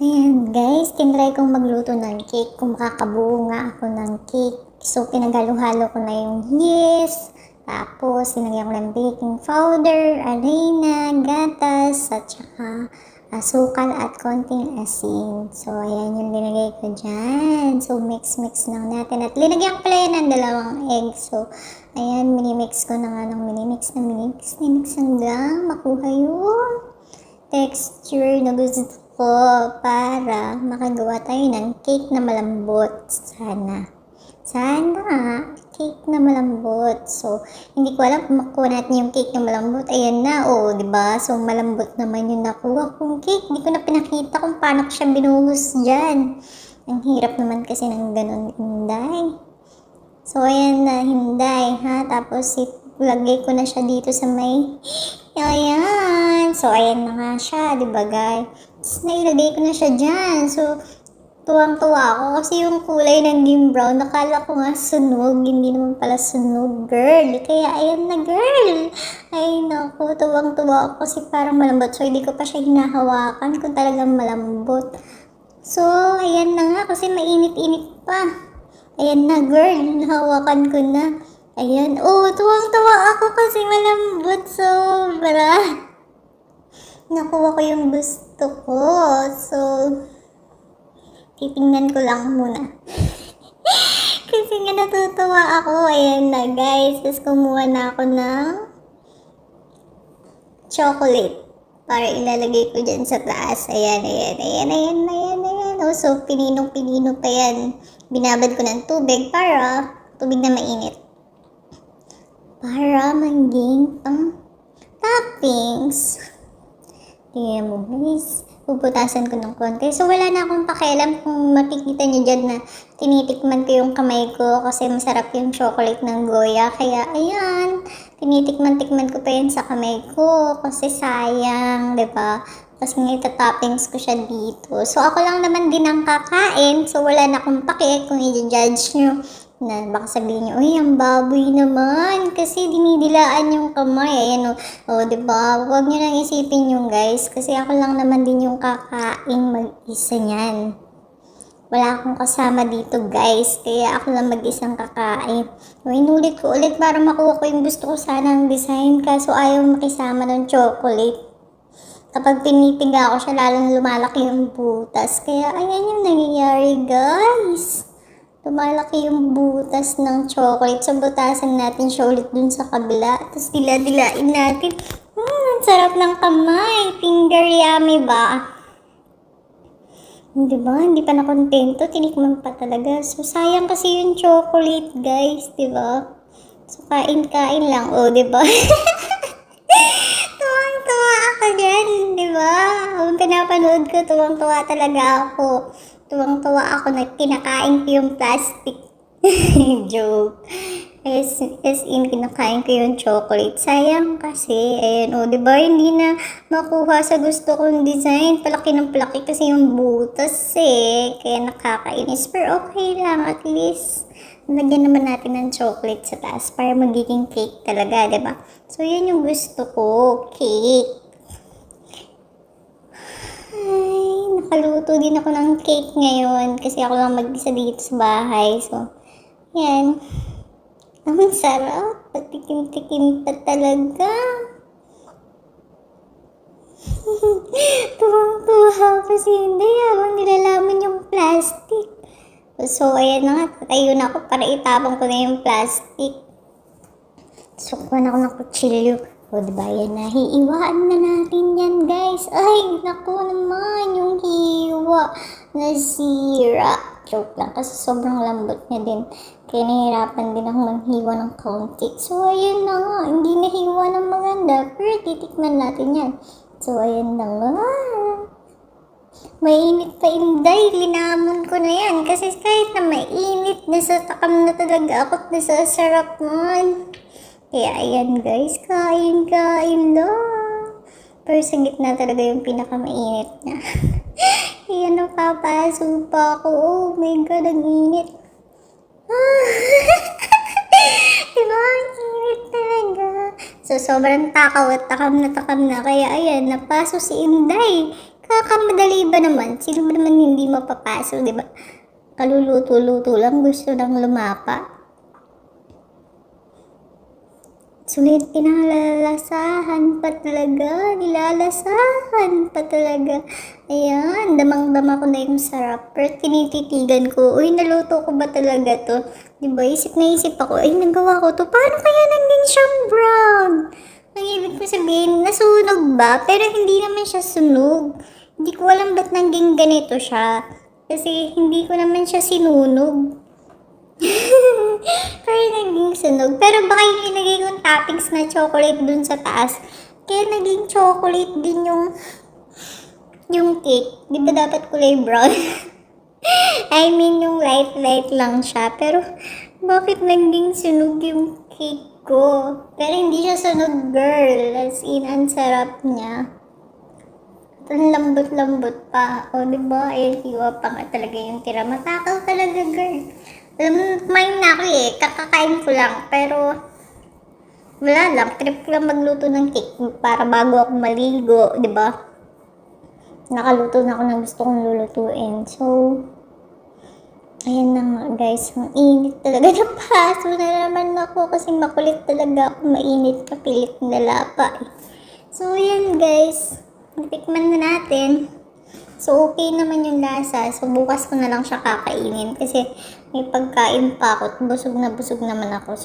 Ayan guys, tinry kong magluto ng cake kung makakabuo nga ako ng cake. So pinaghalo-halo ko na yung yeast, tapos sinagyan ko ng baking powder, arena, gatas, at saka asukal at konting asin. So ayan yung linagay ko dyan. So mix lang natin at linagyan ko pala yan ng dalawang egg. So ayan, minimix ko na nga ng minimix hanggang makuha yung texture na gusto ko para makagawa tayo ng cake na malambot. Sana cake na malambot. So, hindi ko alam kung makuha natin yung cake na malambot. Ayan na, oh, di ba? So, malambot naman yung nakuha kong cake. Hindi ko na pinakita kung paano ko siya binuhos dyan. Ang hirap naman kasi ng ganun, Inday. So, ayan na, Hinday, ha? Tapos, lagay ko na siya dito sa may... Ayan. So, ayan na nga siya, di ba, guys? Tapos, nailagay ko na siya dyan. So, tuwang-tuwa ako kasi yung kulay ng dim brown, nakala ko nga sunog, hindi naman pala sunog, girl. Kaya, ayan na, girl. Ay, naku, tuwang-tuwa ako kasi parang malambot. So, hindi ko pa siya hinahawakan kung talagang malambot. So, ayan na nga kasi mainit-init pa. Ayan na, girl. Nahawakan ko na. Ayan. Oh, tuwang-tuwa ako kasi malambot. Sobra. Nakuha ko yung gusto ko. So, titingnan ko lang muna. Kasi nga natutuwa ako. Ayan na, guys. Tapos kumuha na ako ng chocolate para ilalagay ko dyan sa taas. Ayan. Oh, so, pininong-pinino pa yan. Binabad ko ng tubig para tubig na mainit. Para maging pang toppings. Tingnan mo guys. Puputasan ko ng konti. So, wala na akong pakialam kung makikita nyo dyan na tinitikman ko yung kamay ko kasi masarap yung chocolate ng Goya. Kaya, ayan. Tinitikman-tikman ko pa yan sa kamay ko kasi sayang, diba? Tapos nga itatoppings ko siya dito. So, ako lang naman din ang kakain. So, wala na akong paki kung i-judge nyo. Na baka sabihin nyo, uy, ang baboy naman. Kasi dinidilaan yung kamay. Ayan o, diba? Huwag nyo nang isipin yung guys. Kasi ako lang naman din yung kakain mag-isa niyan. Wala akong kasama dito guys. Kaya ako lang mag-isang kakain. So, inulit ko ulit para makuha ko yung gusto ko sanang design. Kaso ayaw makisama ng chocolate. Kapag pinipiga ko siya, lalong lumalaki yung butas. Kaya ayan yung nangyayari guys. Lumalaki yung butas ng chocolate. So, butasan natin siya ulit dun sa kabila. Tapos, dila-dilain natin. Ang sarap ng kamay. Finger yummy ba? Diba? Hindi pa nakontento. Tinikman pa talaga. So, sayang kasi yung chocolate, guys. Diba? So, kain-kain lang. O, diba? Tuwang-tuwa ako dyan. Diba? Kung pinapanood ko, tuwang-tuwa talaga ako. Tuwang-tuwa ako na kinakain ko yung plastic. Joke. As in, kinakain ko yung chocolate. Sayang kasi, ayan o, diba, hindi na makuha sa gusto kong design. Palaki ng palaki kasi yung butas eh. Kaya nakakainis. Pero okay lang, at least, lagyan naman natin ng chocolate sa taas para magiging cake talaga, diba? So, yun yung gusto ko, cake. Nakaluto din ako ng cake ngayon kasi ako lang mag-isa dito sa bahay. So, yan. Ang sarap. Patikim-tikim pa talaga. Tuwang-tuwa kasi hindi habang nilalaman yung plastic. So, ayan na nga. Tatayo na ako para itapon ko na yung plastic. So, kuha na ako ng kutsilyo. O, diba yan na? Hiiwaan na natin yan, guys. Ay, naku naman, yung hiwa nasira. Joke lang, kasi sobrang lambot niya din. Kaya nahihirapan din ako maghiwa ng kaunti. So, ayan na nga. Hindi nahiwa ng maganda, pero titikman natin yan. So, ayan na nga. Mainit pa, Inday. Linamon ko na yan. Kasi kahit na mainit, nasatakam na talaga ako at nasasarap man. Kaya ayan guys, kain lang. Pero sa gitna talaga yung pinakamainit niya. Ayan, napapaso pa ako. Oh my God, ang init. Diba, ang init talaga. So, sobrang takaw at takam na. Kaya ayan, napaso si Inday. Kakamadali ba naman? Sino ba naman hindi mapapaso, di ba? Kaluluto-luto lang, gusto nang lumapa. Sulit kinalalasahan pa talaga, nilalasahan pa talaga. Ayan, damang-dama ko na yung sarap. Pero tinititigan ko, uy, naluto ko ba talaga to? Diba, isip na isip ako, ay, nagawa ko to. Paano kaya naging siyang brown? Ang ibig ko sabihin, nasunog ba? Pero hindi naman siya sunog. Hindi ko alam ba't naging ganito siya. Kasi hindi ko naman siya sinunog. Pero naging sunog. Pero baka yung inagay kong toppings na chocolate dun sa taas. Kaya naging chocolate din yung cake. Di ba dapat kulay brown? I mean, yung light lang siya. Pero bakit naging sunog yung cake ko? Pero hindi siya sunog, girl. As in, ang sarap niya. Ang lambot-lambot pa. O, diba? Eh, hiwa pa nga talaga yung tira. Matakaw talaga, girl. Alam mo, kumain na ako eh. Kakakain ko lang. Pero, wala lang. Trip ko lang magluto ng cake para bago ako maligo, di ba? Nakaluto na ako ng gusto kong lulutuin. So, ayan na nga guys. Ang init talaga. Napaso na naman ako kasi makulit talaga ako. Mainit kapilit na lapa eh. So, ayan guys. Natikman na natin. So, okay naman yung lasa. So, bukas ko na lang siya kakainin kasi may pagkain pa ako. Busog na busog naman ako.